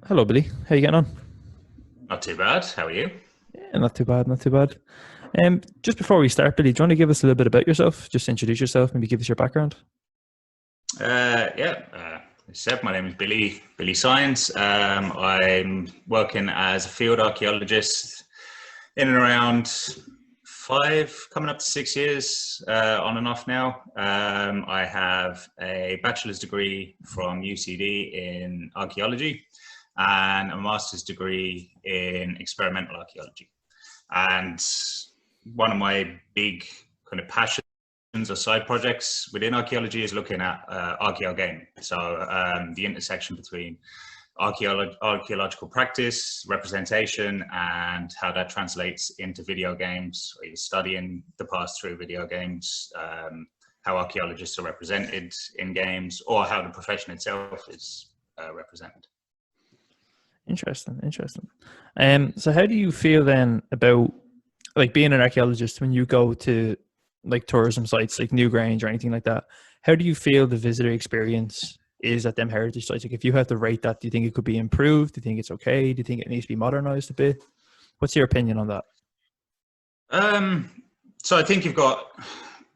Hello, Billy. How you getting on? Not too bad. How are you? Yeah, not too bad, not too bad. Just before we start, Billy, do you want to give us a little bit about yourself? Just introduce yourself, maybe give us your background. Yeah, as I said, my name is Billy Science. I'm working as a field archaeologist in and around coming up to 6 years, on and off now. I have a bachelor's degree from UCD in archaeology and a master's degree in experimental archaeology. And one of my big kind of passions or side projects within archaeology is looking at archaeogame. So the intersection between archaeological practice, representation, and how that translates into video games. You're studying the past through video games, how archaeologists are represented in games, or how the profession itself is represented. Interesting, interesting. So how do you feel then about like being an archaeologist when you go to like tourism sites like Newgrange or anything like that? How do you feel the visitor experience is at them heritage sites? Like if you have to rate that, do you think it could be improved? Do you think it's okay? Do you think it needs to be modernized a bit? What's your opinion on that? Um, so I think you've got,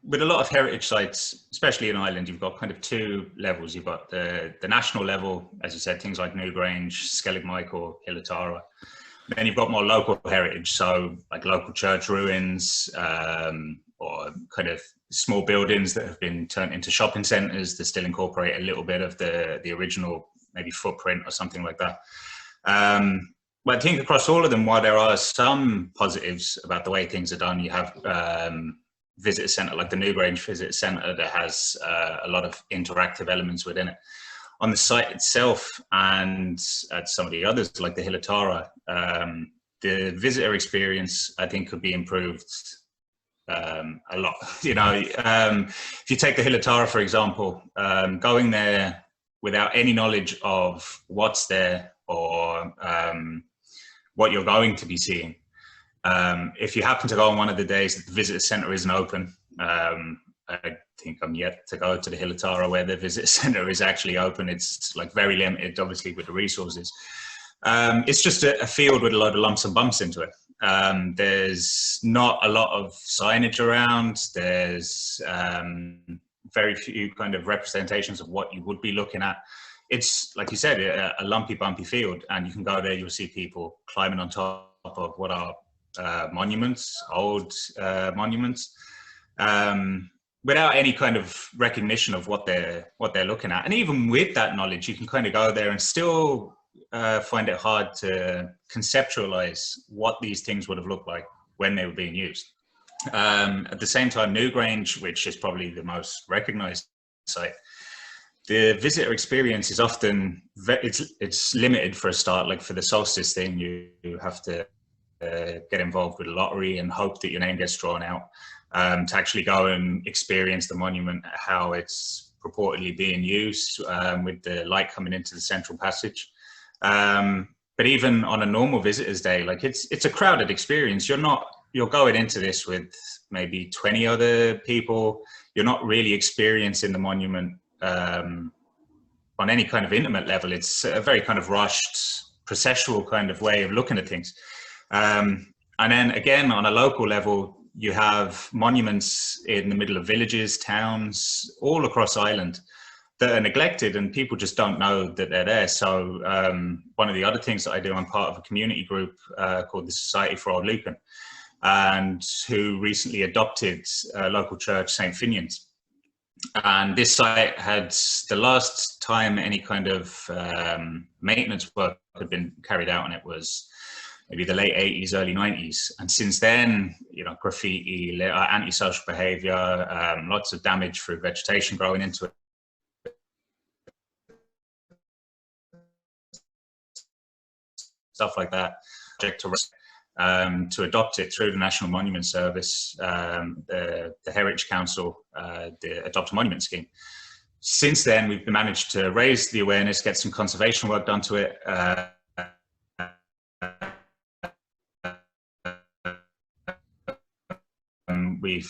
with a lot of heritage sites, especially in Ireland, you've got kind of two levels. You've got the national level, as you said, things like Newgrange, Skellig Michael, Hill of Tara. Then you've got more local heritage, so like local church ruins, or kind of small buildings that have been turned into shopping centres that still incorporate a little bit of the original maybe footprint or something like that. But I think across all of them, while there are some positives about the way things are done, you have visitor centre like the Newgrange Visitor Centre that has a lot of interactive elements within it. On the site itself and at some of the others like the Hill of Tara, the visitor experience I think could be improved a lot. If you take the Hill of Tara for example, going there without any knowledge of what's there or what you're going to be seeing, if you happen to go on one of the days that the visitor centre isn't open, I think I'm yet to go to the Hill of Tara where the visitor centre is actually open. It's like very limited, obviously, with the resources. It's just a field with a lot of lumps and bumps into it. There's not a lot of signage around. There's very few kind of representations of what you would be looking at. It's, like you said, a lumpy, bumpy field, and you can go there, you'll see people climbing on top of what are monuments, old monuments, without any kind of recognition of what they're looking at. And even with that knowledge, you can kind of go there and still find it hard to conceptualize what these things would have looked like when they were being used. At the same time, Newgrange, which is probably the most recognized site, the visitor experience is often it's limited for a start. Like for the solstice thing, you have to get involved with a lottery and hope that your name gets drawn out, to actually go and experience the monument, how it's purportedly being used, with the light coming into the central passage. But even on a normal visitor's day, like it's a crowded experience. You're going into this with maybe 20 other people. You're not really experiencing the monument on any kind of intimate level. It's a very kind of rushed, processual kind of way of looking at things. And then again, on a local level, you have monuments in the middle of villages, towns, all across Ireland that are neglected and people just don't know that they're there. So one of the other things that I do, I'm part of a community group called the Society for Old Lucan, and who recently adopted a local church, St. Finian's. And this site had, the last time any kind of maintenance work had been carried out on it was maybe the late 80s, early 90s. And since then, graffiti, antisocial behavior, lots of damage through vegetation growing into it, stuff like that. To adopt it through the National Monument Service, the Heritage Council, the Adopt a Monument scheme. Since then, we've managed to raise the awareness, get some conservation work done to it. We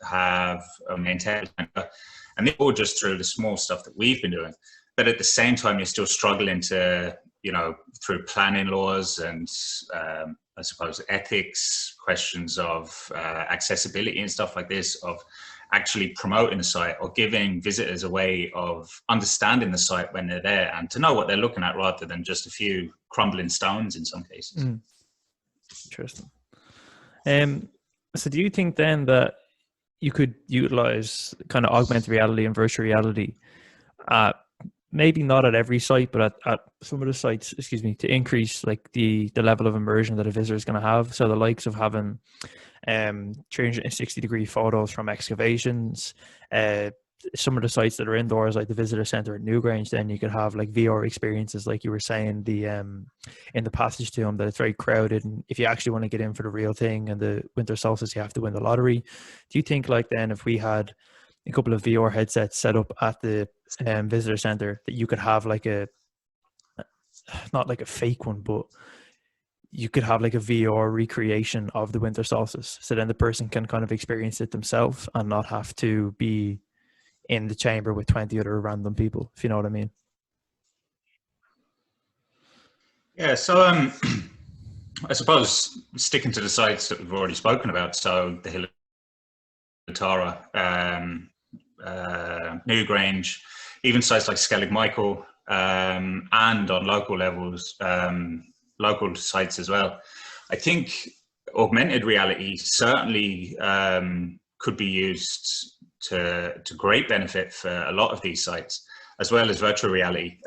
have maintained, and all just through the small stuff that we've been doing. But at the same time, you're still struggling to through planning laws and I suppose ethics, questions of accessibility and stuff like this, of actually promoting the site or giving visitors a way of understanding the site when they're there and to know what they're looking at rather than just a few crumbling stones in some cases. Interesting. So do you think then that you could utilize kind of augmented reality and virtual reality, maybe not at every site, but at some of the sites, to increase like the level of immersion that a visitor is going to have? So the likes of having 360-degree photos from excavations, some of the sites that are indoors, like the visitor center at Newgrange, then you could have like VR experiences, like you were saying, the in the passage to them, that it's very crowded, and if you actually want to get in for the real thing and the winter solstice, you have to win the lottery. Do you think like then if we had a couple of VR headsets set up at the visitor center, that you could have like not like a fake one, but you could have like a VR recreation of the winter solstice, so then the person can kind of experience it themselves and not have to be in the chamber with 20 other random people, if you know what I mean? Yeah, so I suppose sticking to the sites that we've already spoken about, so the Hill of Tara, Newgrange, even sites like Skellig Michael, and on local levels, local sites as well. I think augmented reality certainly could be used to great benefit for a lot of these sites, as well as virtual reality.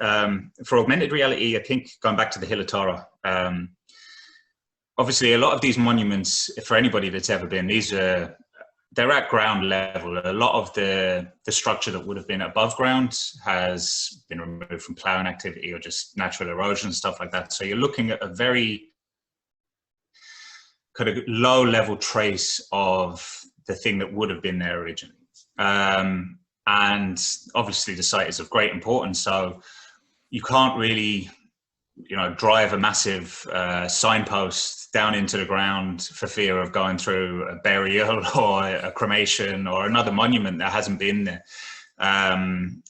For augmented reality, I think going back to the Hill of Tara, obviously a lot of these monuments, for anybody that's ever been, they're at ground level. A lot of the structure that would have been above ground has been removed from ploughing activity or just natural erosion and stuff like that. So you're looking at a very kind of low level trace of the thing that would have been there originally. And obviously the site is of great importance, so you can't really, drive a massive signpost down into the ground for fear of going through a burial or a cremation or another monument that hasn't been there.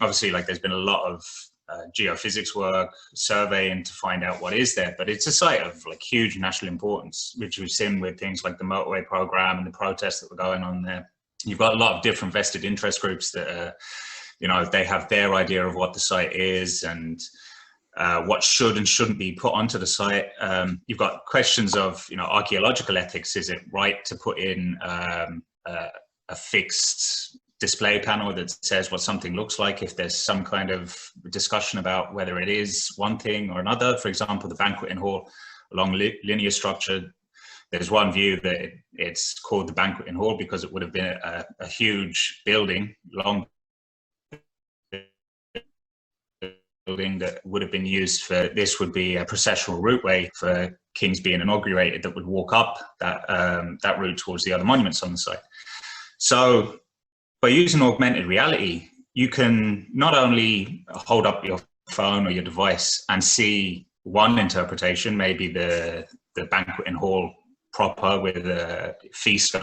Obviously, like there's been a lot of geophysics work, surveying to find out what is there, but it's a site of like huge national importance, which we've seen with things like the motorway program and the protests that were going on there. You've got a lot of different vested interest groups that, they have their idea of what the site is and what should and shouldn't be put onto the site. You've got questions of, archaeological ethics. Is it right to put in a fixed display panel that says what something looks like if there's some kind of discussion about whether it is one thing or another? For example, the banqueting hall along linear structure, there's one view that it's called the banqueting hall because it would have been a huge building, long building that would have been used for, this would be a processional routeway for kings being inaugurated that would walk up that route towards the other monuments on the site. So by using augmented reality, you can not only hold up your phone or your device and see one interpretation, maybe the banqueting hall proper with a feast.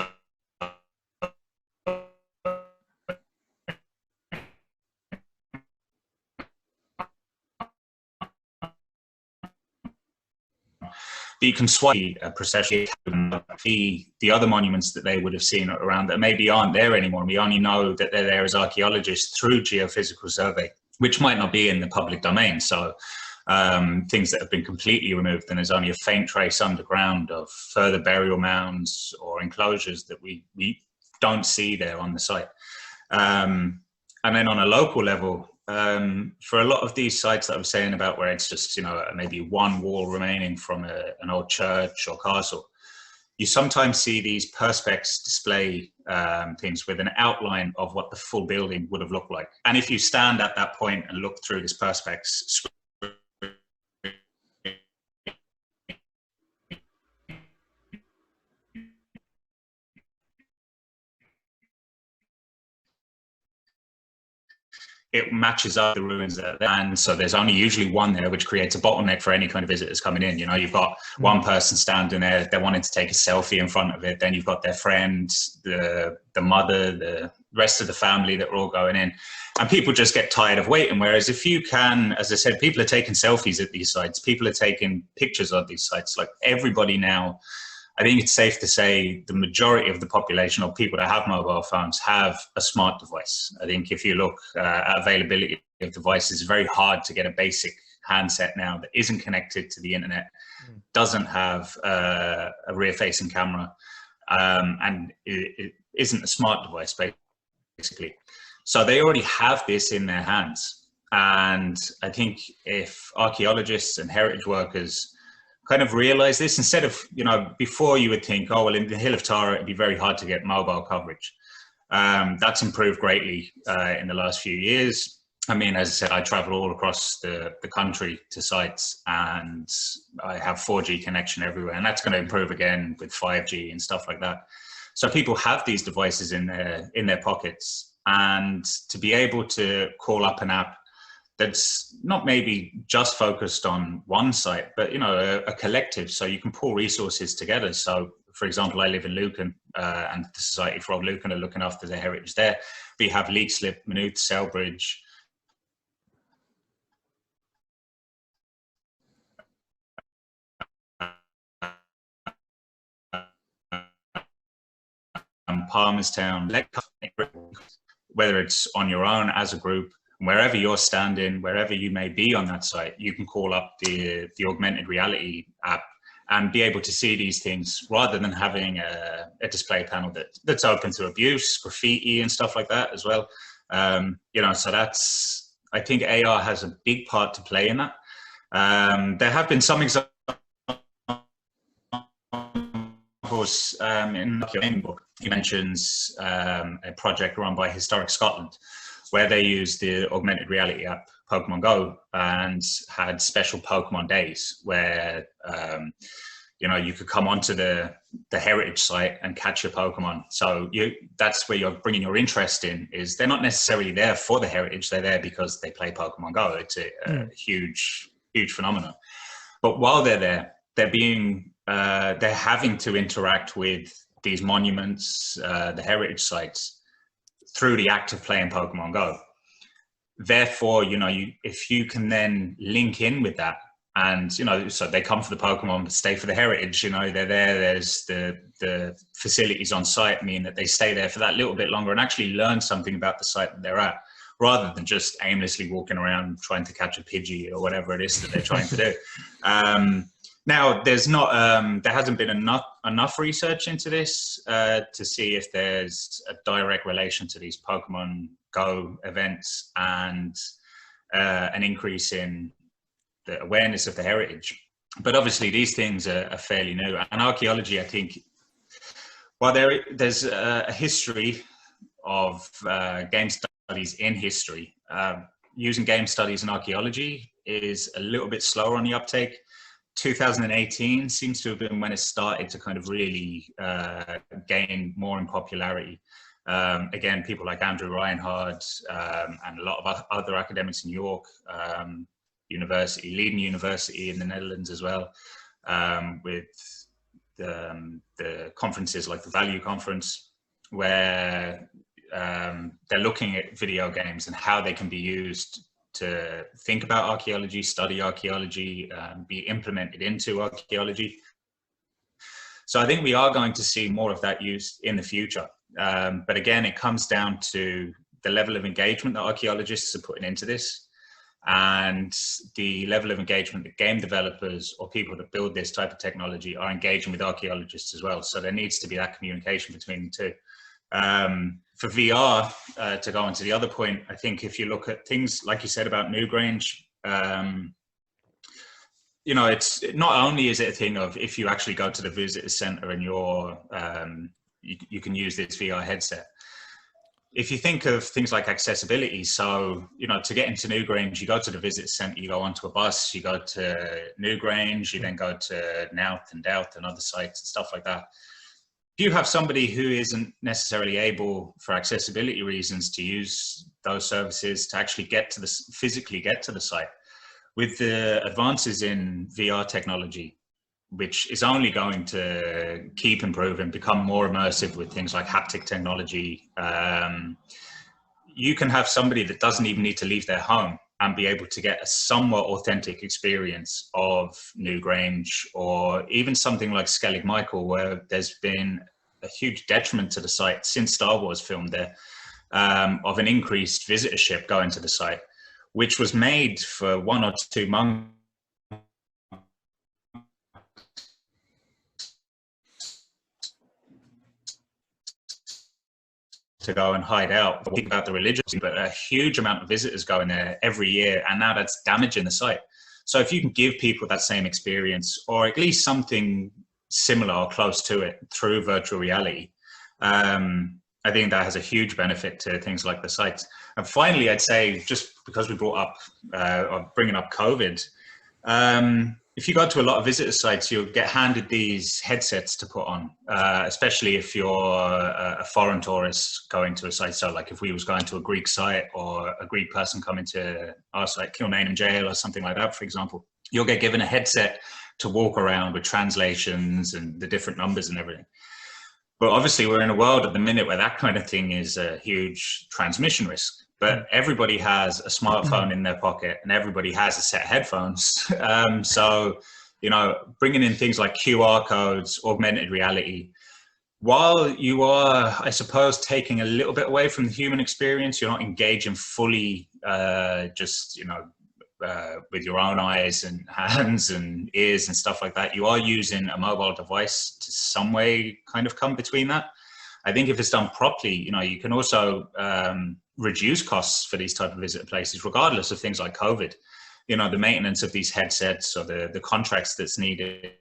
You can swipe a procession, the other monuments that they would have seen around that maybe aren't there anymore. We only know that they're there as archaeologists through geophysical survey, which might not be in the public domain. So things that have been completely removed, and there's only a faint trace underground of further burial mounds or enclosures that we don't see there on the site. And then on a local level, for a lot of these sites that I was saying about where it's just, maybe one wall remaining from an old church or castle, you sometimes see these perspex display things with an outline of what the full building would have looked like. And if you stand at that point and look through this perspex, it matches up the ruins that are there. And so there's only usually one there, which creates a bottleneck for any kind of visitors coming in. You know, you've got one person standing there, they're wanting to take a selfie in front of it. Then you've got their friend, the mother, the rest of the family that are all going in. And people just get tired of waiting. Whereas if you can, as I said, people are taking selfies at these sites. People are taking pictures of these sites. Like everybody now, I think it's safe to say the majority of the population of people that have mobile phones have a smart device. I think if you look at availability of devices, it's very hard to get a basic handset now that isn't connected to the internet, doesn't have a rear-facing camera, and it isn't a smart device, basically. So they already have this in their hands. And I think if archaeologists and heritage workers kind of realize this, instead of, you know, before you would think, oh, well, in the Hill of Tara, it'd be very hard to get mobile coverage. That's improved greatly in the last few years. I mean, as I said, I travel all across the country to sites, and I have 4G connection everywhere, and that's going to improve again with 5G and stuff like that. So people have these devices in their pockets, and to be able to call up an app that's not maybe just focused on one site, but, you know, a collective, so you can pull resources together. So, for example, I live in Lucan, and the Society for Old Lucan are looking after their heritage there. We have Leixlip, Maynooth, Selbridge, Palmerstown, whether it's on your own as a group, wherever you're standing, wherever you may be on that site, you can call up the augmented reality app and be able to see these things rather than having a display panel that's open to abuse, graffiti and stuff like that as well. You know, so that's, I think AR has a big part to play in that. There have been some examples in the book. He mentions a project run by Historic Scotland, where they used the augmented reality app Pokemon Go and had special Pokemon days where you know, you could come onto the heritage site and catch your Pokemon. So that's where you're bringing your interest in. Is they're not necessarily there for the heritage; they're there because they play Pokemon Go. It's a huge phenomenon. But while they're there, they're having to interact with these monuments, the heritage sites, through the act of playing Pokemon Go. Therefore, you know, if you can then link in with that, and, you know, so they come for the Pokemon, but stay for the heritage, you know, they're there, there's the facilities on site mean that they stay there for that little bit longer and actually learn something about the site that they're at, rather than just aimlessly walking around trying to catch a Pidgey or whatever it is that they're trying to do. Now, there hasn't been enough research into this to see if there's a direct relation to these Pokemon Go events and an increase in the awareness of the heritage. But obviously, these things are fairly new. And archaeology, I think, while there's a history of game studies in history, using game studies in archaeology is a little bit slower on the uptake. 2018 seems to have been when it started to kind of really gain more in popularity. Again, people like Andrew Reinhard and a lot of other academics in York University, Leiden University in the Netherlands as well, with the conferences like the Value Conference, where they're looking at video games and how they can be used to think about archaeology, study archaeology, be implemented into archaeology. So I think we are going to see more of that use in the future. But again, it comes down to the level of engagement that archaeologists are putting into this, and the level of engagement that game developers or people that build this type of technology are engaging with archaeologists as well. So there needs to be that communication between the two. For VR, to go on to the other point, I think if you look at things like you said about Newgrange, you know, it's not only is it a thing of if you actually go to the visitor center and you can use this VR headset. If you think of things like accessibility, so, you know, to get into Newgrange, you go to the visitor center, you go onto a bus, you go to Newgrange, you then go to Knowth and Doubt and other sites and stuff like that. you have somebody who isn't necessarily able, for accessibility reasons, to use those services to actually physically get to the site, with the advances in VR technology, which is only going to keep improving, become more immersive with things like haptic technology, you can have somebody that doesn't even need to leave their home and be able to get a somewhat authentic experience of Newgrange, or even something like Skellig Michael, where there's been a huge detriment to the site since Star Wars filmed there, of an increased visitorship going to the site, which was made for 1 or 2 months to go and hide out. Think about the religion, but a huge amount of visitors going there every year, and now that's damaging the site. So if you can give people that same experience, or at least something similar or close to it through virtual reality, I think that has a huge benefit to things like the sites. And finally, I'd say, just because we brought up, or bringing up COVID, if you go to a lot of visitor sites, you'll get handed these headsets to put on, especially if you're a foreign tourist going to a site. So like if we was going to a Greek site, or a Greek person coming to our site, Kilmainham Jail or something like that, for example, you'll get given a headset to walk around with translations and the different numbers and everything. But obviously we're in a world at the minute where that kind of thing is a huge transmission risk. But everybody has a smartphone in their pocket, and everybody has a set of headphones. So, you know, bringing in things like QR codes, augmented reality, while you are, I suppose, taking a little bit away from the human experience, you're not engaging fully, just, you know, with your own eyes and hands and ears and stuff like that. You are using a mobile device to some way kind of come between that. I think if it's done properly, you know, you can also reduce costs for these type of visitor places, regardless of things like COVID. You know, the maintenance of these headsets, or the contracts that's needed.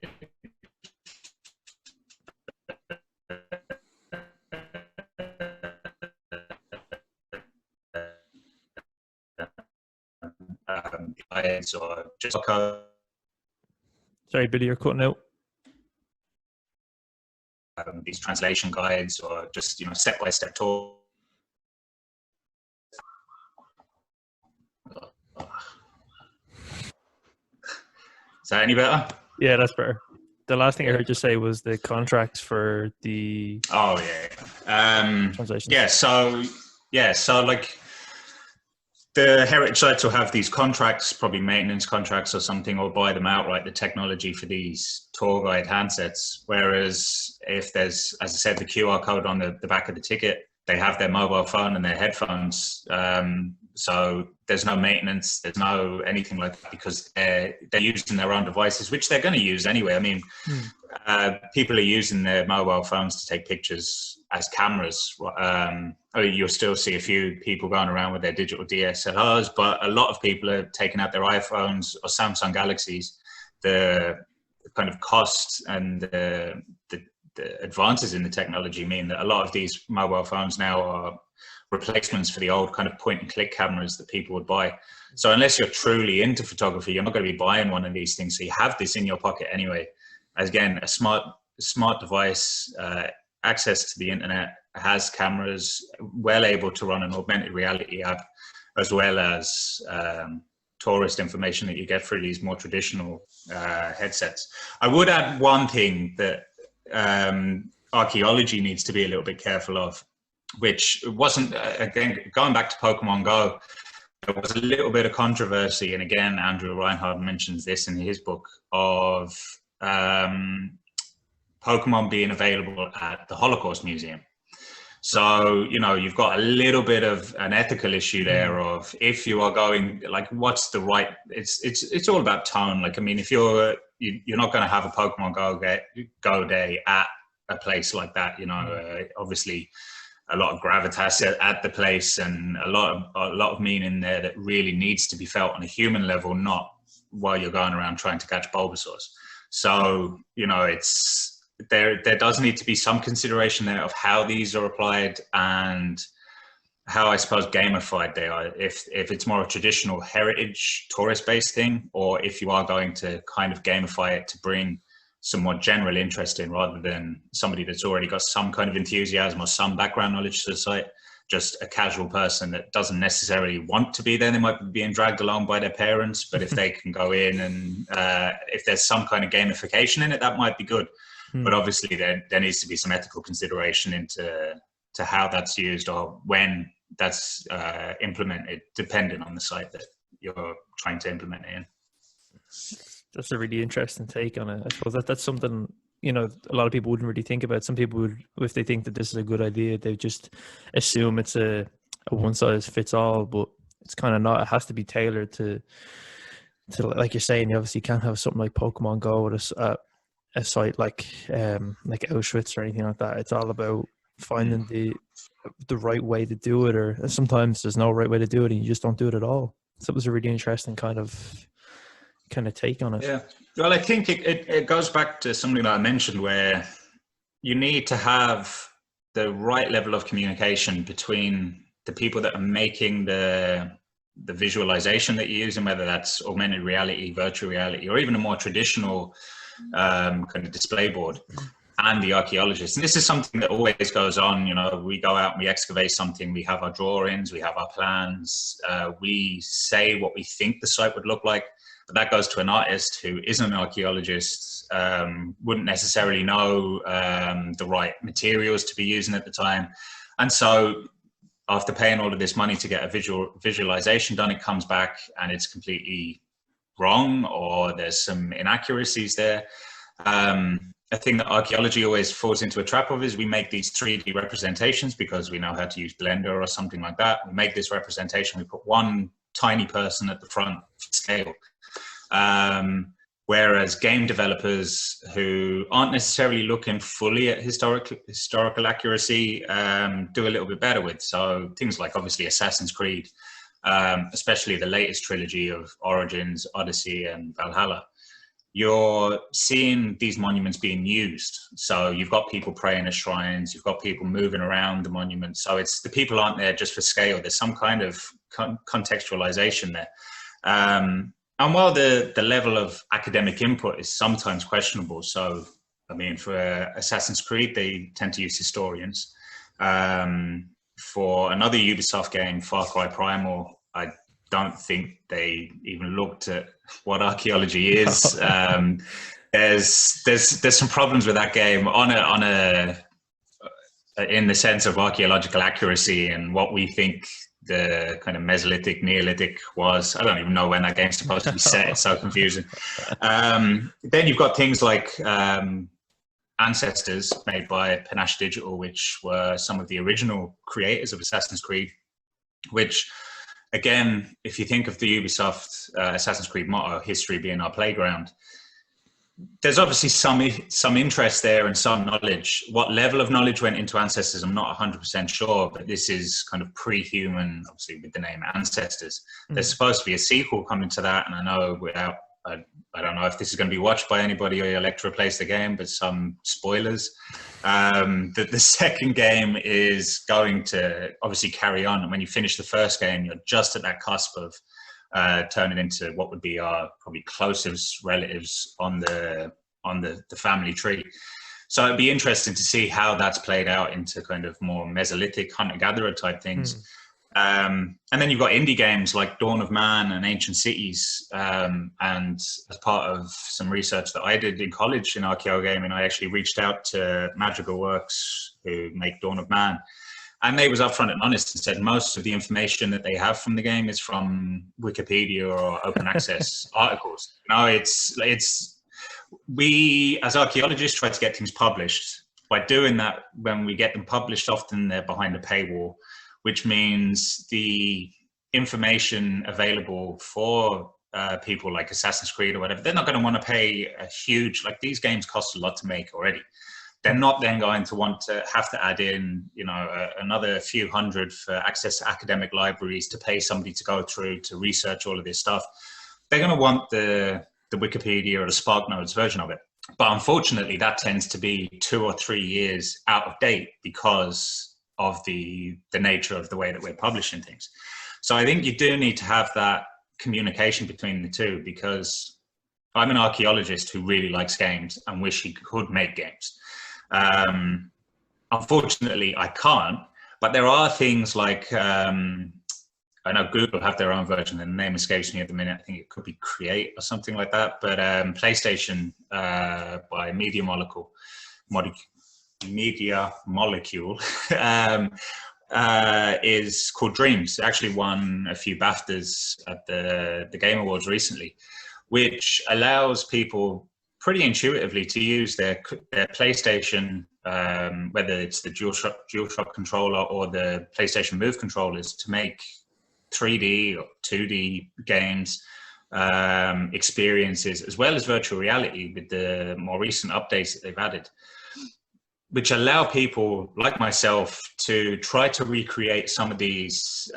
Guides, or just Sorry, Billy, you're cutting out. These translation guides, or just, you know, step-by-step tour. Is that any better? Yeah, that's better. The last thing I heard you say was the contracts for the translations. Yeah, so like the heritage sites will have these contracts, probably maintenance contracts or something, or buy them outright, the technology for these tour guide handsets. Whereas if there's, as I said, the QR code on the back of the ticket, they have their mobile phone and their headphones. So there's no maintenance, there's no anything like that, because they're using their own devices, which they're going to use anyway. I mean, people are using their mobile phones to take pictures as cameras. You'll still see a few people going around with their digital DSLRs, but a lot of people are taking out their iPhones or Samsung Galaxies. The kind of cost and the advances in the technology mean that a lot of these mobile phones now are replacements for the old kind of point and click cameras that people would buy. So unless you're truly into photography, you're not going to be buying one of these things. So you have this in your pocket anyway. As again, a smart device, access to the internet, has cameras, well able to run an augmented reality app, as well as tourist information that you get through these more traditional headsets. I would add one thing that archaeology needs to be a little bit careful of, which wasn't, again, going back to Pokemon Go, there was a little bit of controversy, and again, Andrew Reinhard mentions this in his book, of Pokemon being available at the Holocaust Museum. So, you know, you've got a little bit of an ethical issue there of, if you are going, like, what's the right, it's all about tone. Like, I mean, if you're not going to have a Pokemon Go day at a place like that, you know, obviously a lot of gravitas at the place, and a lot of meaning there that really needs to be felt on a human level, not while you're going around trying to catch Bulbasaurs. So, you know, there does need to be some consideration there of how these are applied, and how, I suppose, gamified they are. If it's more a traditional heritage tourist-based thing, or if you are going to kind of gamify it to bring some more general interest in, rather than somebody that's already got some kind of enthusiasm or some background knowledge to the site. Just a casual person that doesn't necessarily want to be there. They might be being dragged along by their parents, but if they can go in and if there's some kind of gamification in it, that might be good. But obviously there needs to be some ethical consideration into how that's used, or when that's implemented, depending on the site that you're trying to implement it in. That's a really interesting take on it. I suppose that's something, you know, a lot of people wouldn't really think about. Some people would, if they think that this is a good idea, they just assume it's a one size fits all, but it's kind of not. It has to be tailored to like you're saying, you obviously can't have something like Pokemon Go at a site like Auschwitz or anything like that. It's all about finding the right way to do it, or sometimes there's no right way to do it and you just don't do it at all. So it was a really interesting kind of take on it. Yeah. Well, I think it goes back to something that I mentioned, where you need to have the right level of communication between the people that are making the visualization that you're using, whether that's augmented reality, virtual reality, or even a more traditional kind of display board, and the archaeologists. And this is something that always goes on. You know, we go out and we excavate something, we have our drawings, we have our plans, we say what we think the site would look like. But that goes to an artist who isn't an archaeologist, wouldn't necessarily know the right materials to be using at the time. And so after paying all of this money to get a visualization done, it comes back and it's completely wrong, or there's some inaccuracies there. A thing that archaeology always falls into a trap of is we make these 3D representations because we know how to use Blender or something like that. We make this representation, we put one tiny person at the front for scale. Whereas game developers who aren't necessarily looking fully at historical accuracy do a little bit better with. So things like obviously Assassin's Creed, especially the latest trilogy of Origins, Odyssey, and Valhalla, you're seeing these monuments being used. So you've got people praying at shrines, you've got people moving around the monuments. So it's the people aren't there just for scale. There's some kind of contextualization there. And while the level of academic input is sometimes questionable, so, I mean, for Assassin's Creed, they tend to use historians. For another Ubisoft game, Far Cry Primal, I don't think they even looked at what archaeology is. There's some problems with that game in the sense of archaeological accuracy and what we think the kind of Mesolithic, Neolithic was. I don't even know when that game's supposed to be set. It's so confusing. Then you've got things like Ancestors, made by Panache Digital, which were some of the original creators of Assassin's Creed, which, again, if you think of the Ubisoft Assassin's Creed motto, history being our playground, there's obviously some interest there and some knowledge. What level of knowledge went into Ancestors, I'm not 100% sure, but this is kind of pre-human, obviously, with the name Ancestors. There's supposed to be a sequel coming to that, and I know I don't know if this is going to be watched by anybody or you'll like to replace the game, but some spoilers. The second game is going to obviously carry on, and when you finish the first game, you're just at that cusp of turning into what would be our probably closest relatives on the family tree. So it'd be interesting to see how that's played out into kind of more Mesolithic hunter-gatherer type things. And then you've got indie games like Dawn of Man and Ancient Cities. And as part of some research that I did in college in archaeogaming, I actually reached out to Madrigal Works, who make Dawn of Man. And they was upfront and honest and said most of the information that they have from the game is from Wikipedia or open access articles. No, we as archaeologists try to get things published. By doing that, when we get them published, often they're behind a paywall, which means the information available for people like Assassin's Creed or whatever, they're not going to want to pay a huge, like these games cost a lot to make already. They're not then going to want to have to add in, you know, another few hundred for access to academic libraries to pay somebody to go through to research all of this stuff. They're going to want the Wikipedia or the SparkNotes version of it. But unfortunately, that tends to be 2 or 3 years out of date because of the nature of the way that we're publishing things. So I think you do need to have that communication between the two, because I'm an archaeologist who really likes games and wish he could make games. Unfortunately, I can't. But there are things like, I know Google have their own version, and the name escapes me at the minute. I think it could be Create or something like that. But PlayStation by Media Molecule, is called Dreams. It actually won a few BAFTAs at the Game Awards recently, which allows people pretty intuitively to use their PlayStation, whether it's the DualShock controller or the PlayStation Move controllers, to make 3D or 2D games, experiences, as well as virtual reality with the more recent updates that they've added, which allow people like myself to try to recreate some of these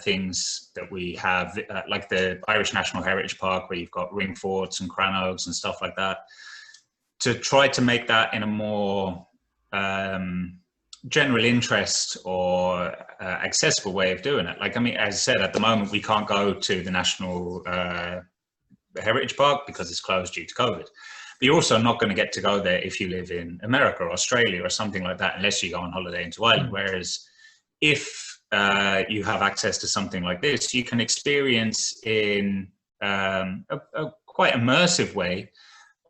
things that we have, like the Irish National Heritage Park, where you've got ring forts and crannogs and stuff like that, to try to make that in a more general interest or accessible way of doing it. Like, I mean, as I said, at the moment, we can't go to the National Heritage Park because it's closed due to COVID. But you're also not going to get to go there if you live in America or Australia or something like that, unless you go on holiday into Ireland. Whereas if you have access to something like this, you can experience in a quite immersive way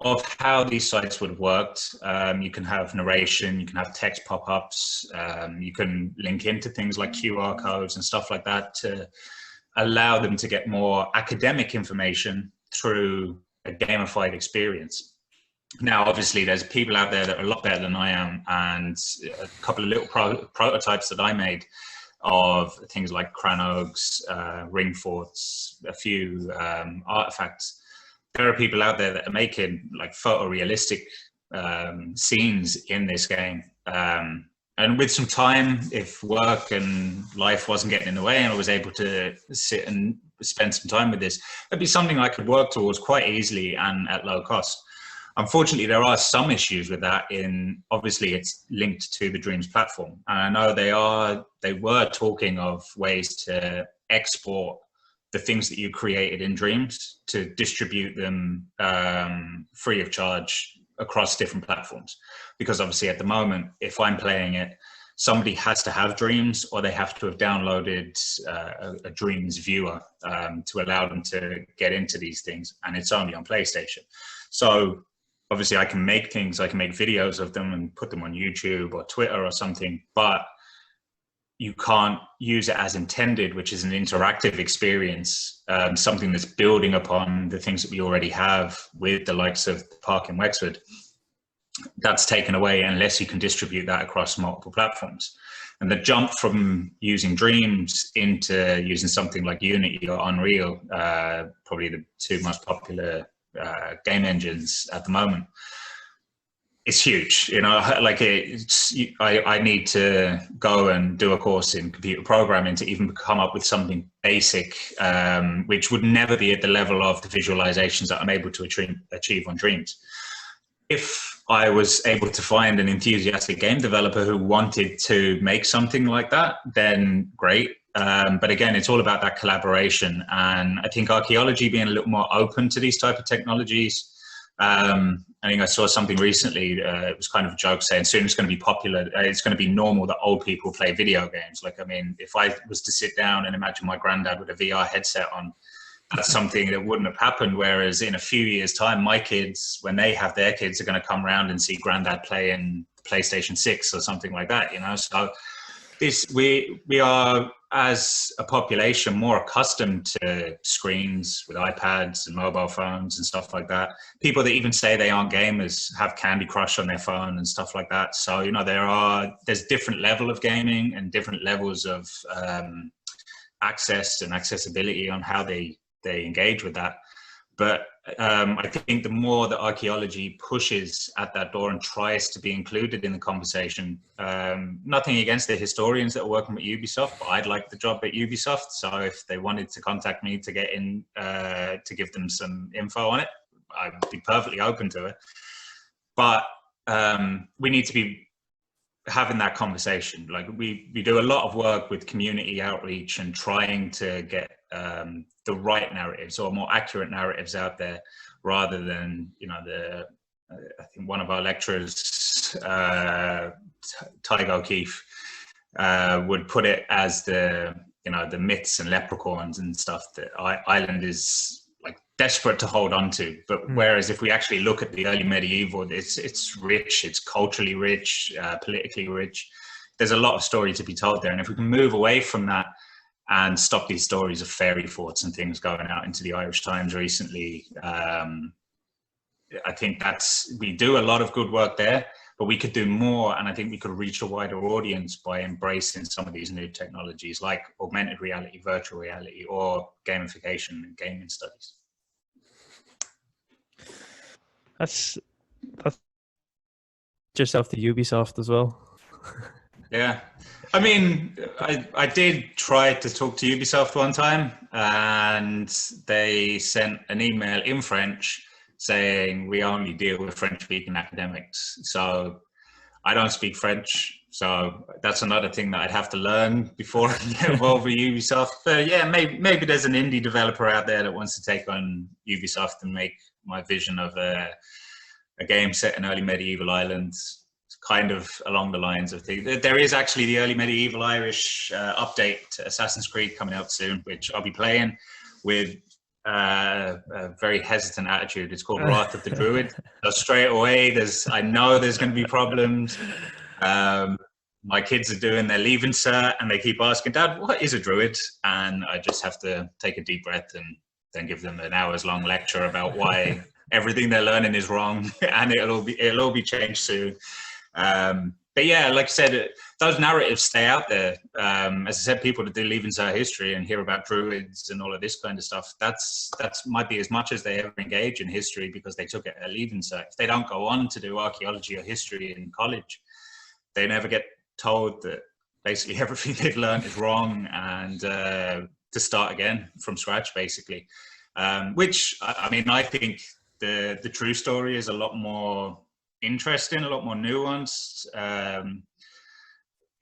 of how these sites would have worked. You can have narration, you can have text pop-ups, you can link into things like QR codes and stuff like that to allow them to get more academic information through a gamified experience. Now, obviously, there's people out there that are a lot better than I am, and a couple of little prototypes that I made of things like crannogs, ring forts, a few artifacts. There are people out there that are making like photorealistic scenes in this game. And with some time, if work and life wasn't getting in the way and I was able to sit and spend some time with this, it'd be something I could work towards quite easily and at low cost. Unfortunately, there are some issues with that. Obviously, it's linked to the Dreams platform. And I know they were talking of ways to export the things that you created in Dreams to distribute them free of charge across different platforms. Because obviously at the moment, if I'm playing it, somebody has to have Dreams, or they have to have downloaded a Dreams viewer to allow them to get into these things. And it's only on PlayStation. So obviously I can make things, I can make videos of them and put them on YouTube or Twitter or something, but you can't use it as intended, which is an interactive experience, something that's building upon the things that we already have with the likes of the park in Wexford. That's taken away unless you can distribute that across multiple platforms. And the jump from using Dreams into using something like Unity or Unreal, probably the two most popular game engines at the moment, it's huge. You know, like I need to go and do a course in computer programming to even come up with something basic, which would never be at the level of the visualizations that I'm able to achieve on Dreams. If I was able to find an enthusiastic game developer who wanted to make something like that, then great. But again, it's all about that collaboration. And I think archaeology being a little more open to these type of technologies. I think I saw something recently, it was kind of a joke saying soon it's going to be popular, it's going to be normal that old people play video games. Like, I mean, if I was to sit down and imagine my granddad with a VR headset on, that's something that wouldn't have happened. Whereas in a few years' time, my kids, when they have their kids, are going to come around and see granddad playing PlayStation 6 or something like that, you know? So we are, as a population, more accustomed to screens with iPads and mobile phones and stuff like that. People that even say they aren't gamers have Candy Crush on their phone and stuff like that. So, you know, there's different level of gaming and different levels of access and accessibility on how they engage with that. But I think the more that archaeology pushes at that door and tries to be included in the conversation, nothing against the historians that are working with Ubisoft, but I'd like the job at Ubisoft. So if they wanted to contact me to get in, to give them some info on it, I'd be perfectly open to it. But we need to be having that conversation. Like we do a lot of work with community outreach and trying to get the right narratives or more accurate narratives out there, rather than, you know, I think one of our lecturers, Tygo O'Keefe, would put it as the myths and leprechauns and stuff that Ireland is like desperate to hold on to. But whereas if we actually look at the early medieval, it's rich, it's culturally rich, politically rich. There's a lot of story to be told there. And if we can move away from that and stop these stories of fairy forts and things going out into the Irish Times recently, I think we do a lot of good work there, but we could do more. And I think we could reach a wider audience by embracing some of these new technologies like augmented reality, virtual reality, or gamification and gaming studies. That's just off the Ubisoft as well. Yeah. I mean, I did try to talk to Ubisoft one time, and they sent an email in French saying we only deal with French-speaking academics. So I don't speak French, so that's another thing that I'd have to learn before I can get involved with Ubisoft. But yeah, maybe there's an indie developer out there that wants to take on Ubisoft and make my vision of a game set in early medieval Ireland kind of along the lines of things. There is actually the early medieval Irish update to Assassin's Creed coming out soon, which I'll be playing with a very hesitant attitude. It's called Wrath of the Druid. So straight away, I know there's going to be problems. My kids are doing their leaving cert, and they keep asking, Dad, what is a druid? And I just have to take a deep breath and then give them an hours-long lecture about why everything they're learning is wrong, and it'll all be changed soon. But yeah, like I said, those narratives stay out there. As I said, people that do leaving cert history and hear about druids and all of this kind of stuff, that's might be as much as they ever engage in history because they took it at leaving cert. If they don't go on to do archaeology or history in college, they never get told that basically everything they've learned is wrong and to start again from scratch, basically. Which, I mean, I think the true story is a lot more interesting, a lot more nuanced,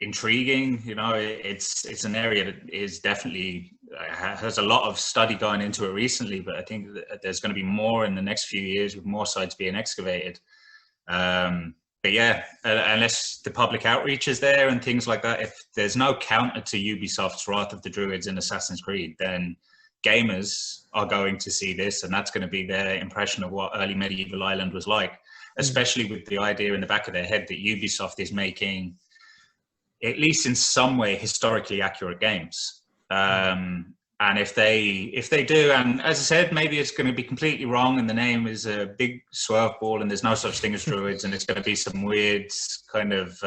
intriguing. You know, it's an area that is definitely has a lot of study going into it recently, but I think that there's going to be more in the next few years with more sites being excavated. But yeah, unless the public outreach is there and things like that, if there's no counter to Ubisoft's Wrath of the Druids in Assassin's Creed, then gamers are going to see this, and that's going to be their impression of what early medieval Ireland was like, especially with the idea in the back of their head that Ubisoft is making, at least in some way, historically accurate games. And if they do, and as I said, maybe it's going to be completely wrong and the name is a big swerve ball and there's no such thing as druids and it's going to be some weird kind of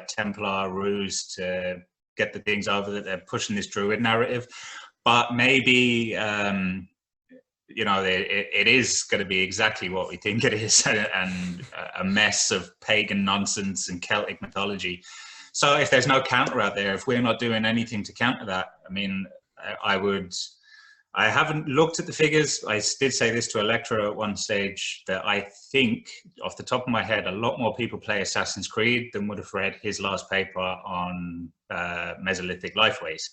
Templar ruse to get the things over that they're pushing this druid narrative. But maybe, you know, it is going to be exactly what we think it is, and a mess of pagan nonsense and Celtic mythology. So if there's no counter out there, if we're not doing anything to counter that, I mean, I haven't looked at the figures. I did say this to a lecturer at one stage that I think, off the top of my head, a lot more people play Assassin's Creed than would have read his last paper on Mesolithic lifeways.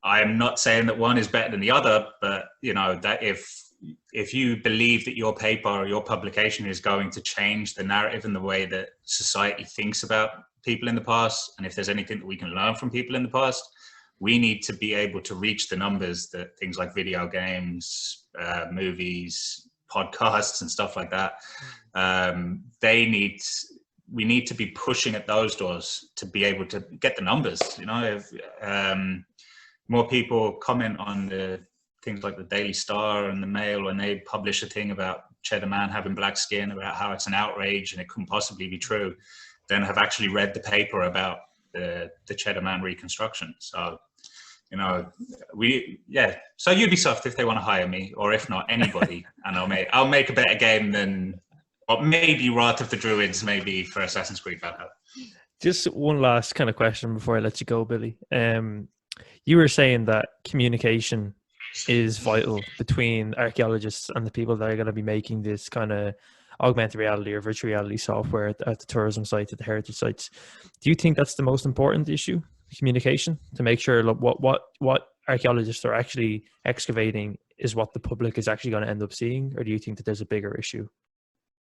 I'm not saying that one is better than the other, but you know that if you believe that your paper or your publication is going to change the narrative and the way that society thinks about people in the past, and if there's anything that we can learn from people in the past, we need to be able to reach the numbers that things like video games, movies, podcasts, and stuff like that. We need to be pushing at those doors to be able to get the numbers. You know, if more people comment on the things like the Daily Star and the Mail when they publish a thing about Cheddar Man having black skin, about how it's an outrage and it couldn't possibly be true, than have actually read the paper about the Cheddar Man reconstruction. So, you know, so Ubisoft, if they want to hire me, or if not, anybody, and I'll make a better game than what maybe Wrath of the Druids maybe for Assassin's Creed Valhalla. Just one last kind of question before I let you go, Billy. You were saying that communication is vital between archaeologists and the people that are going to be making this kind of augmented reality or virtual reality software at the tourism sites, at the heritage sites. Do you think that's the most important issue, communication, to make sure what archaeologists are actually excavating is what the public is actually going to end up seeing, or do you think that there's a bigger issue?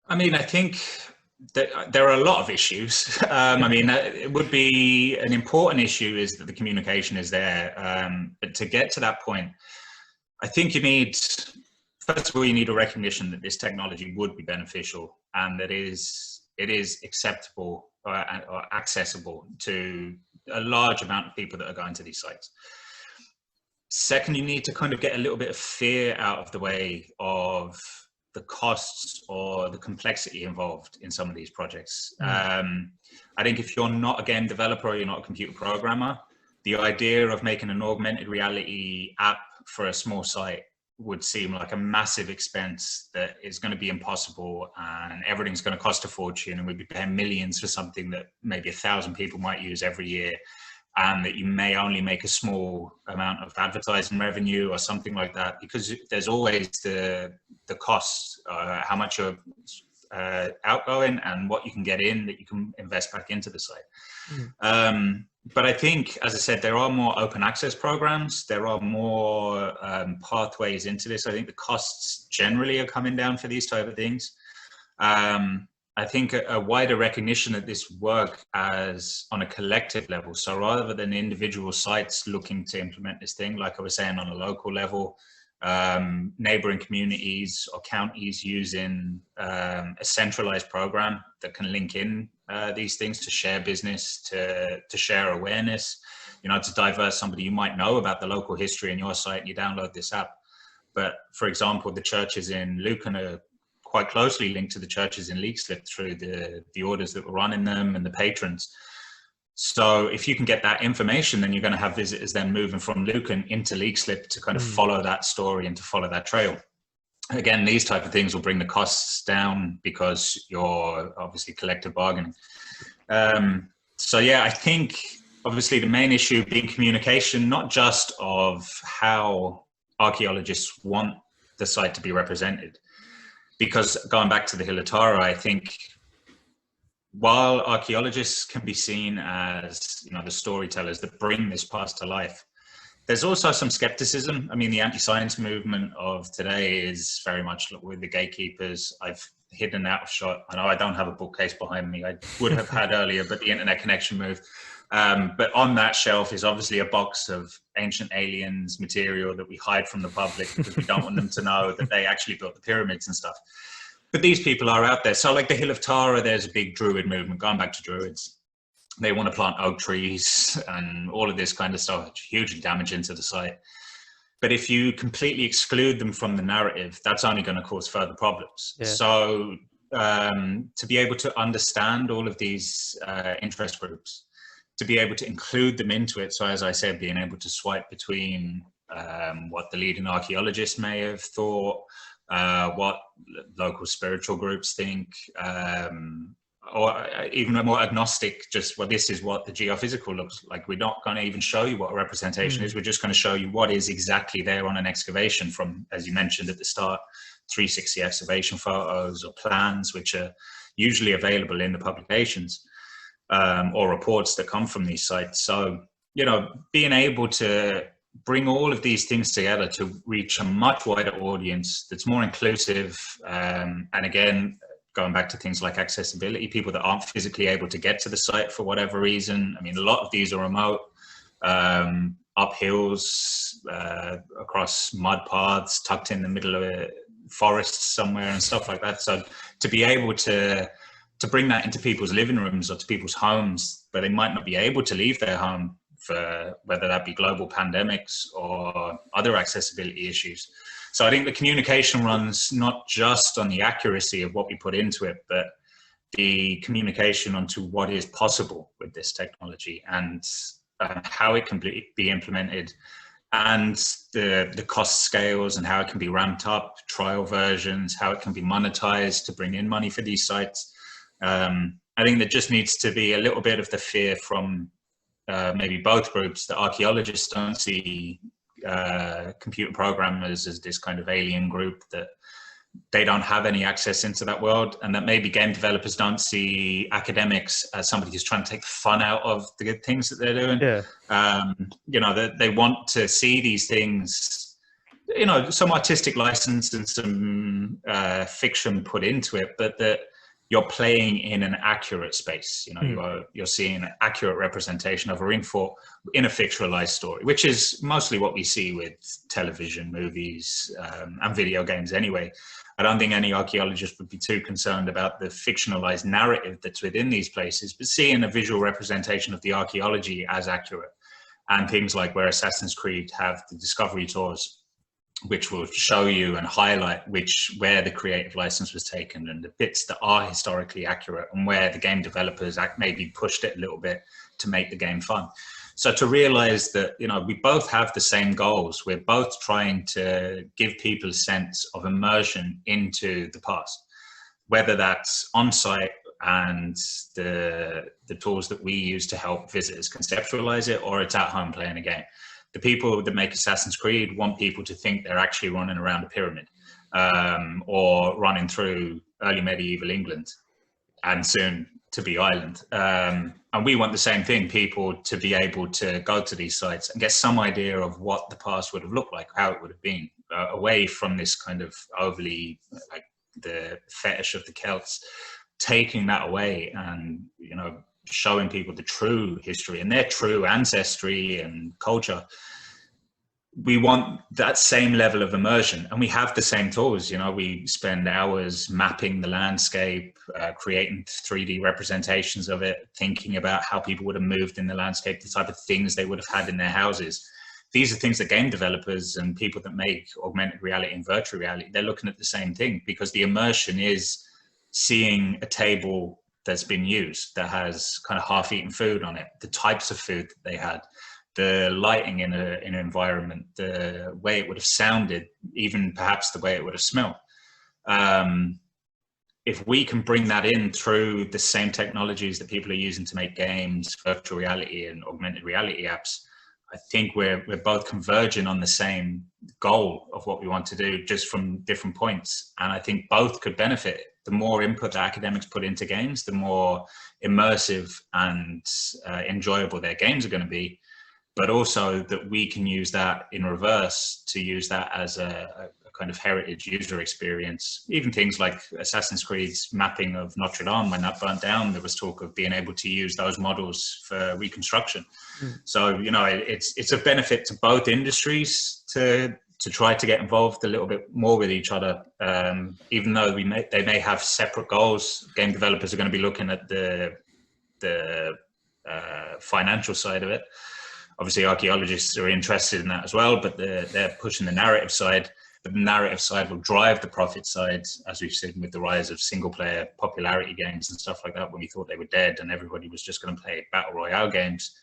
I mean, I think that there are a lot of issues. I mean, it would be an important issue is that the communication is there. But to get to that point, I think you need, first of all, you need a recognition that this technology would be beneficial and that it is acceptable or accessible to a large amount of people that are going to these sites. Second, you need to kind of get a little bit of fear out of the way of the costs or the complexity involved in some of these projects. I think if you're not a game developer or you're not a computer programmer, the idea of making an augmented reality app for a small site would seem like a massive expense that is going to be impossible, and everything's going to cost a fortune, and we'd be paying millions for something that maybe 1,000 people might use every year, and that you may only make a small amount of advertising revenue or something like that, because there's always the costs, how much you're outgoing and what you can get in that you can invest back into the site. But I think, as I said, there are more open access programs. There are more pathways into this. I think the costs generally are coming down for these type of things. I think a wider recognition that this work as on a collective level. So rather than individual sites looking to implement this thing, like I was saying, on a local level, neighboring communities or counties using a centralized program that can link in these things to share business, to share awareness, you know, to divert somebody you might know about the local history in your site and you download this app. But for example, the churches in Lucan are quite closely linked to the churches in Leixlip through the orders that were running them and the patrons. So if you can get that information, then you're going to have visitors then moving from Lucan into Leixlip to kind of follow that story and to follow that trail. Again, these type of things will bring the costs down because you're obviously collective bargaining. So yeah, I think obviously the main issue being communication, not just of how archaeologists want the site to be represented. Because going back to the Hill of Tara, I think while archaeologists can be seen as, you know, the storytellers that bring this past to life, there's also some skepticism. I mean, the anti-science movement of today is very much with the gatekeepers. I've hidden out of shot. I know I don't have a bookcase behind me. I would have had earlier, but the internet connection moved. But on that shelf is obviously a box of ancient aliens material that we hide from the public because we don't want them to know that they actually built the pyramids and stuff. But these people are out there. So like the Hill of Tara, there's a big Druid movement, going back to Druids. They want to plant oak trees and all of this kind of stuff, hugely damaging to the site. But if you completely exclude them from the narrative, that's only going to cause further problems. Yeah. So to be able to understand all of these interest groups, to be able to include them into it. So as I said, being able to swipe between what the leading archaeologists may have thought, what local spiritual groups think, or even a more agnostic, just, well, this is what the geophysical looks like. We're not going to even show you what a representation is. We're just going to show you what is exactly there on an excavation from, as you mentioned at the start, 360 excavation photos or plans, which are usually available in the publications. Or reports that come from these sites. So, you know, being able to bring all of these things together to reach a much wider audience that's more inclusive. And again, going back to things like accessibility, people that aren't physically able to get to the site for whatever reason. I mean, a lot of these are remote, up hills, across mud paths, tucked in the middle of a forest somewhere and stuff like that. So to be able to bring that into people's living rooms or to people's homes where they might not be able to leave their home for whether that be global pandemics or other accessibility issues. So I think the communication runs not just on the accuracy of what we put into it, but the communication onto what is possible with this technology and how it can be implemented, and the cost scales and how it can be ramped up, trial versions, how it can be monetized to bring in money for these sites. I think there just needs to be a little bit of the fear from maybe both groups. The archaeologists don't see computer programmers as this kind of alien group, that they don't have any access into that world, and that maybe game developers don't see academics as somebody who's trying to take the fun out of the good things that they're doing. Yeah. You know, they want to see these things you know, some artistic license and some fiction put into it, but that you're playing in an accurate space. You know, you're seeing an accurate representation of a ring fort in a fictionalized story, which is mostly what we see with television, movies, and video games anyway. I don't think any archaeologist would be too concerned about the fictionalized narrative that's within these places, but seeing a visual representation of the archaeology as accurate. And things like where Assassin's Creed have the discovery tours, which will show you and highlight where the creative license was taken and the bits that are historically accurate and where the game developers maybe pushed it a little bit to make the game fun. So to realize that, you know, we both have the same goals. We're both trying to give people a sense of immersion into the past, whether that's on site and the tools that we use to help visitors conceptualize it, or it's at home playing a game. The people that make Assassin's Creed want people to think they're actually running around a pyramid, or running through early medieval England and soon to be Ireland. And we want the same thing, people to be able to go to these sites and get some idea of what the past would have looked like, how it would have been, away from this kind of overly, like, the fetish of the Celts, taking that away and, you know, showing people the true history and their true ancestry and culture. We want that same level of immersion, and we have the same tools. You know, we spend hours mapping the landscape, creating 3D representations of it, thinking about how people would have moved in the landscape, the type of things they would have had in their houses. These are things that game developers and people that make augmented reality and virtual reality, they're looking at the same thing, because the immersion is seeing a table that's been used, that has kind of half-eaten food on it, the types of food that they had, the lighting in an environment, the way it would have sounded, even perhaps the way it would have smelled. If we can bring that in through the same technologies that people are using to make games, virtual reality and augmented reality apps, I think we're both converging on the same goal of what we want to do, just from different points. And I think both could benefit. The more input that academics put into games, the more immersive and enjoyable their games are going to be. But also that we can use that in reverse to use that as a kind of heritage user experience. Even things like Assassin's Creed's mapping of Notre Dame, when that burnt down, there was talk of being able to use those models for reconstruction. So, you know, it's a benefit to both industries to try to get involved a little bit more with each other. Even though they may have separate goals, game developers are going to be looking at the financial side of it. Obviously, archaeologists are interested in that as well, but they're pushing the narrative side. But the narrative side will drive the profit side, as we've seen with the rise of single-player popularity games and stuff like that, when we thought they were dead and everybody was just going to play battle royale games.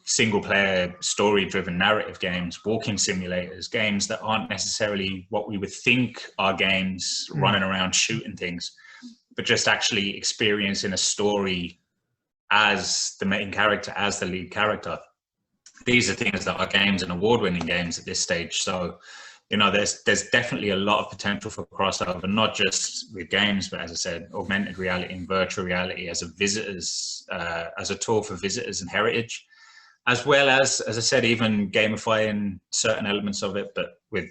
Single-player, story-driven narrative games, walking simulators, games that aren't necessarily what we would think are games, running around shooting things, but just actually experiencing a story as the main character, as the lead character. These are things that are games and award-winning games at this stage. So, you know, there's definitely a lot of potential for crossover, not just with games, but as I said, augmented reality and virtual reality as a tool for visitors and heritage, as well as I said, even gamifying certain elements of it, but with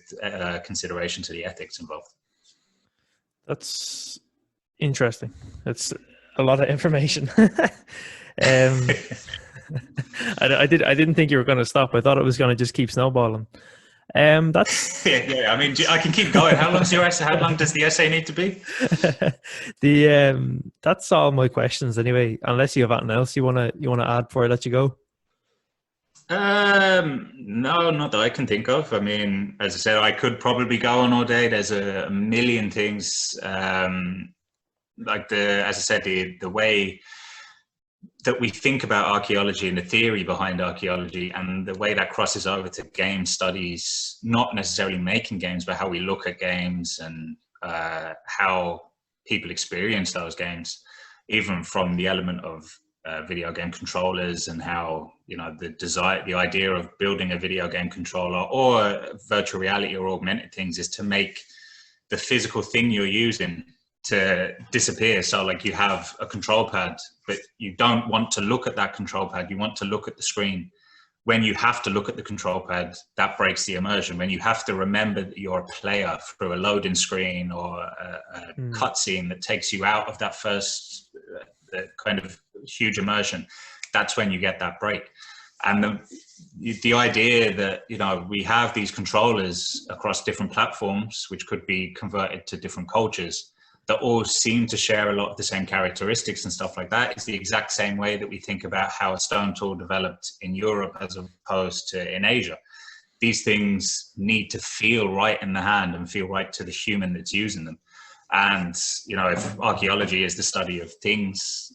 consideration to the ethics involved. That's interesting. That's a lot of information. I didn't think you were going to stop. I thought it was going to just keep snowballing. That's yeah. I mean, I can keep going. How long's your essay? How long does the essay need to be? That's all my questions anyway. Unless you have anything else you wanna add before I let you go. No, not that I can think of. I mean, as I said, I could probably go on all day. There's a million things. Like as I said, the way that we think about archaeology and the theory behind archaeology, and the way that crosses over to game studies, not necessarily making games, but how we look at games and how people experience those games, even from the element of video game controllers, and how, you know, the idea of building a video game controller or virtual reality or augmented things is to make the physical thing you're using to disappear. So like you have a control pad, but you don't want to look at that control pad. You want to look at the screen. when you have to look at the control pad, that breaks the immersion. When you have to remember that you're a player through a loading screen or a cutscene that takes you out of that first kind of huge immersion, that's when you get that break. And the idea that, you know, we have these controllers across different platforms, which could be converted to different cultures, that all seem to share a lot of the same characteristics and stuff like that. It's the exact same way that we think about how a stone tool developed in Europe as opposed to in Asia. These things need to feel right in the hand and feel right to the human that's using them. And, you know, if archaeology is the study of things,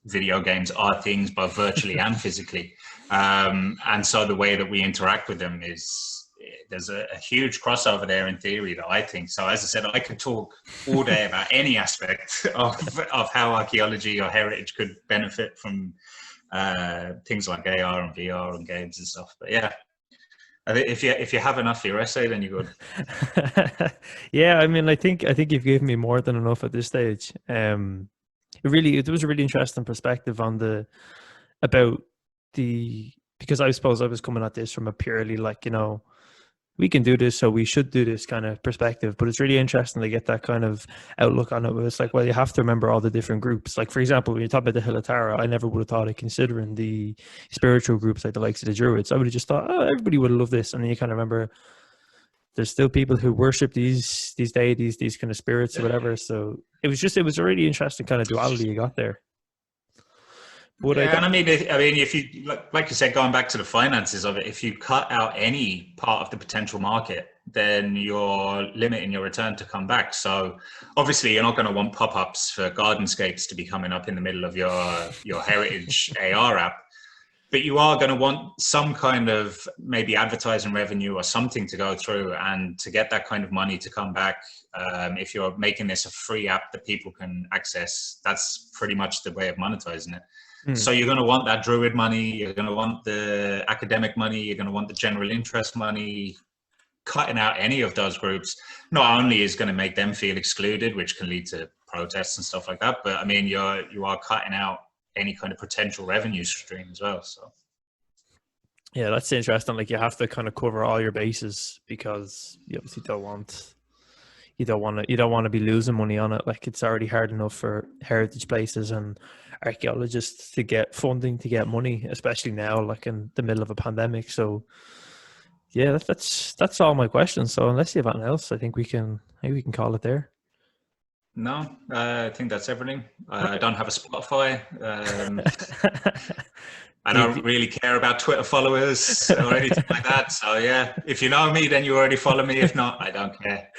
video games are things both virtually and physically. And so the way that we interact with them is, there's a huge crossover there in theory, though, I think. So as I said, I could talk all day about any aspect of how archaeology or heritage could benefit from things like AR and VR and games and stuff. But yeah, I think if you have enough for your essay, then you're good. Yeah, I mean, I think you've given me more than enough at this stage. It was a really interesting perspective on because I suppose I was coming at this from a purely like, you know, we can do this, so we should do this kind of perspective. But it's really interesting to get that kind of outlook on it. Where it's like, well, you have to remember all the different groups. Like, for example, when you talk about the Hill of Tara, I never would have thought of considering the spiritual groups like the likes of the Druids. I would have just thought, oh, everybody would love this. And then you kind of remember there's still people who worship these deities, these kind of spirits or whatever. So it was a really interesting kind of duality you got there. But yeah, and I mean, if you like you said, going back to the finances of it, if you cut out any part of the potential market, then you're limiting your return to come back. So obviously, you're not going to want pop-ups for gardenscapes to be coming up in the middle of your heritage AR app, but you are going to want some kind of maybe advertising revenue or something to go through, and to get that kind of money to come back. If you're making this a free app that people can access, that's pretty much the way of monetizing it. So you're going to want that Druid money, you're going to want the academic money, you're going to want the general interest money. Cutting out any of those groups not only is going to make them feel excluded, which can lead to protests and stuff like that, but I mean, you are cutting out any kind of potential revenue stream as well. So yeah, that's interesting. Like, you have to kind of cover all your bases, because you obviously don't want to be losing money on it. Like, it's already hard enough for heritage places and archaeologists to get funding, to get money, especially now, like in the middle of a pandemic. So yeah, that's all my questions. So unless you have anything else, I think maybe we can call it there. No, I think that's everything. I don't have a Spotify. I don't really care about Twitter followers or anything like that. So yeah, if you know me, then you already follow me. If not, I don't care.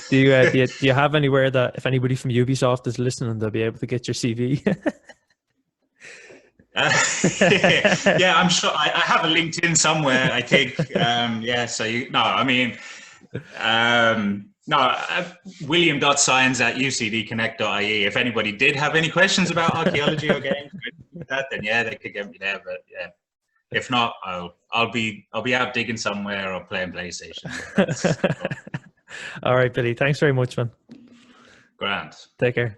Do you have anywhere that if anybody from Ubisoft is listening, they'll be able to get your CV? Yeah, I'm sure I have a LinkedIn somewhere, I think. So William.Signs@ucdconnect.ie. If anybody did have any questions about archaeology or games, then yeah, they could get me there. But yeah, if not, I'll be out digging somewhere or playing PlayStation. All right, Billy. Thanks very much, man. Grand. Take care.